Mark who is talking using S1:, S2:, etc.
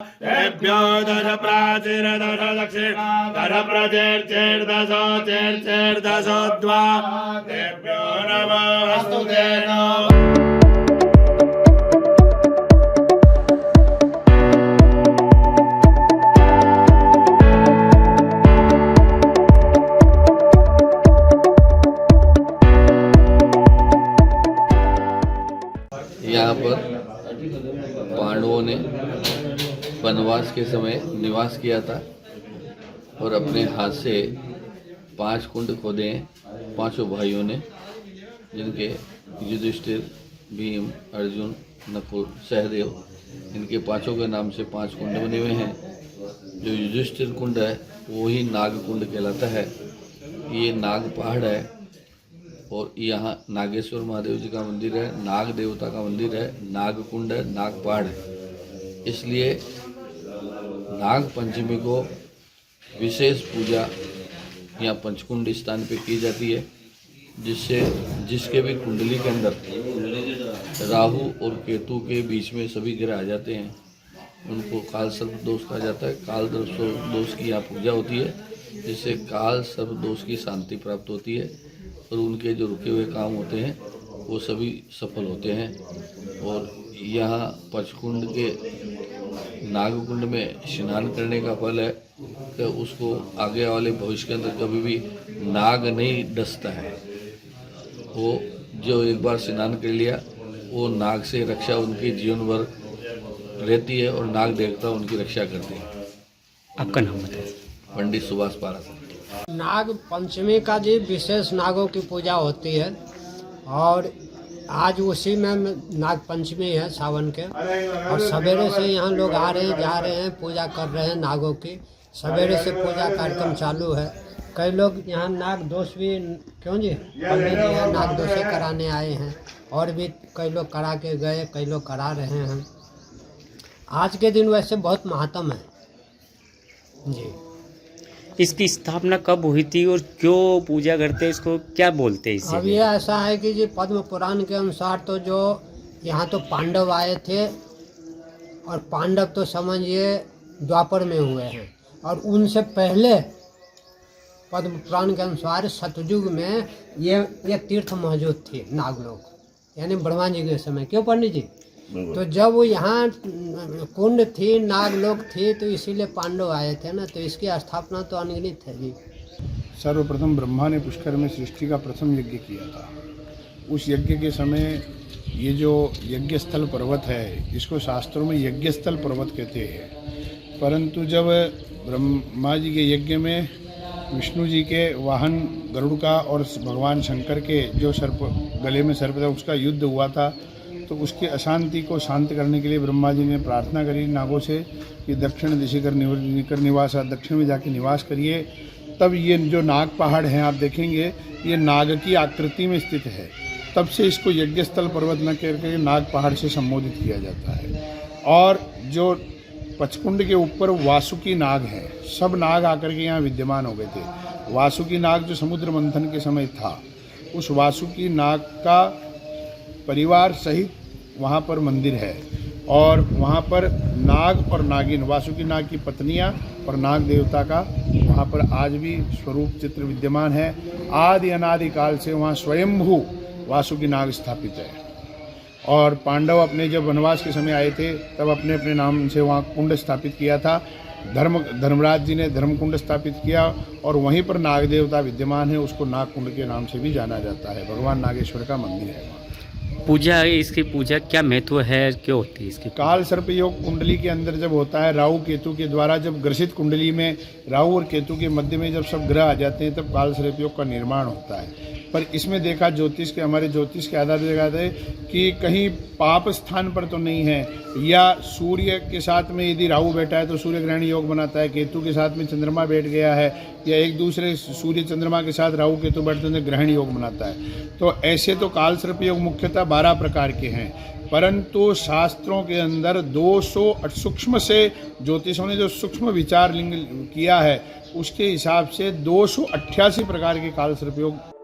S1: तेभ्यो दश प्राचीर दश दक्षिण दश प्रचेर्चेर्दशो चेर्चेर्दशो द्वा तेभ्यो नमोऽस्तु ते
S2: यहाँ पर पांडवों ने वनवास के समय निवास किया था और अपने हाथ से 5 कुंड खोदे हैं पांचों भाइयों ने, जिनके युधिष्ठिर, भीम, अर्जुन, नकुल, सहदेव, इनके पांचों के नाम से 5 कुंड बने हुए हैं। जो युधिष्ठिर कुंड है वो ही नाग कुंड कहलाता है। ये नाग पहाड़ है और यहाँ नागेश्वर महादेव जी का मंदिर है, नाग देवता का मंदिर है, नाग कुंड है, नाग पहाड़ है। इसलिए नाग पंचमी को विशेष पूजा यहाँ पंचकुंड स्थान पे की जाती है, जिससे जिसके भी कुंडली के अंदर राहु और केतु के बीच में सभी ग्रह आ जाते हैं, उनको काल सर्प दोष कहा जाता है। काल दोष की यहाँ पूजा होती है, जिससे काल सर्प दोष की शांति प्राप्त होती है और उनके जो रुके हुए काम होते हैं वो सभी सफल होते हैं। और यहाँ पंचकुंड के नागकुंड में स्नान करने का फल है कि उसको आगे वाले भविष्य के अंदर कभी भी नाग नहीं डसता है। वो जो एक बार स्नान कर लिया वो नाग से रक्षा उनके जीवन भर रहती है और नाग देवता उनकी रक्षा करते हैं।
S3: आपका नाम बताइए।
S2: पंडित सुभाष पारस।
S4: नाग पंचमी का जी विशेष नागों की पूजा होती है और आज उसी में नाग पंचमी है सावन के, और सवेरे से यहाँ लोग आ रहे हैं, जा रहे हैं, पूजा कर रहे हैं नागों की। सवेरे से पूजा कार्यक्रम चालू है। कई लोग यहाँ नाग दोष भी, क्यों जी, पंडित जी हैं नाग दोषे कराने आए हैं और भी कई लोग करा के गए, कई लोग करा रहे हैं। आज के दिन वैसे बहुत महात्म है जी।
S3: इसकी स्थापना कब हुई थी और क्यों पूजा करते हैं, इसको क्या बोलते हैं इसे?
S4: अब ये ऐसा है कि जी पद्म पुराण के अनुसार तो जो यहाँ तो पांडव आए थे, और पांडव तो समझिए द्वापर में हुए हैं, और उनसे पहले पद्म पुराण के अनुसार सतयुग में ये तीर्थ मौजूद थी नागलोक, यानी ब्रह्मा जी के समय। क्यों पंडित जी? तो जब वो यहाँ कुंड थी, नागलोक थी, तो इसीलिए पांडव आए थे ना, तो इसकी स्थापना तो अनगिनत है जी।
S5: सर्वप्रथम ब्रह्मा ने पुष्कर में सृष्टि का प्रथम यज्ञ किया था। उस यज्ञ के समय ये जो यज्ञ स्थल पर्वत है, इसको शास्त्रों में यज्ञ स्थल पर्वत कहते हैं। परंतु जब ब्रह्मा जी के यज्ञ में विष्णु जी के वाहन गरुड़ का और भगवान शंकर के जो सर्प, गले में सर्प था, उसका युद्ध हुआ था, तो उसकी अशांति को शांत करने के लिए ब्रह्मा जी ने प्रार्थना करी नागों से कि दक्षिण दिशा कर निवास, दक्षिण में जाके निवास करिए। तब ये जो नाग पहाड़ हैं आप देखेंगे, ये नाग की आकृति में स्थित है। तब से इसको यज्ञ स्थल पर्वत न करके नाग पहाड़ से संबोधित किया जाता है। और जो पचकुंड के ऊपर वासुकी नाग हैं, सब नाग आकर के यहाँ विद्यमान हो गए थे। वासुकी नाग जो समुद्र मंथन के समय था, उस वासुकी नाग का परिवार सहित वहाँ पर मंदिर है, और वहाँ पर नाग और नागिन, वासुकी नाग की पत्नियाँ और नाग देवता का वहाँ पर आज भी स्वरूप चित्र विद्यमान है। आदि अनादि काल से वहाँ स्वयंभू वासुकी नाग स्थापित है। और पांडव अपने जब वनवास के समय आए थे, तब अपने अपने नाम से वहाँ कुंड स्थापित किया था। धर्मराज जी ने धर्मकुंड स्थापित किया, और वहीं पर नाग देवता विद्यमान है, उसको नाग कुंड के नाम से भी जाना जाता है। भगवान नागेश्वर का मंदिर है।
S3: पूजा, इसकी पूजा क्या महत्व है, क्यों होती है इसकी?
S5: काल सर्प योग कुंडली के अंदर जब होता है, राहु केतु के द्वारा, जब ग्रसित कुंडली में राहु और केतु के मध्य में जब सब ग्रह आ जाते हैं, तब काल सर्प योग का निर्माण होता है। पर इसमें देखा हमारे ज्योतिष के आधार पर देखा था कि कहीं पाप स्थान पर तो नहीं है, या सूर्य के साथ में यदि राहु बैठा है तो सूर्य ग्रहण योग बनाता है, केतु के साथ में चंद्रमा बैठ गया है, या एक दूसरे सूर्य चंद्रमा के साथ राहु केतु बैठते हैं ग्रहण योग बनाता है। तो ऐसे तो काल सर्प योग मुख्यतः 12 प्रकार के हैं, परंतु शास्त्रों के अंदर 200 सूक्ष्म से ज्योतिषों ने जो सूक्ष्म विचार लिंग किया है, उसके हिसाब से 288 प्रकार के काल सर्प योग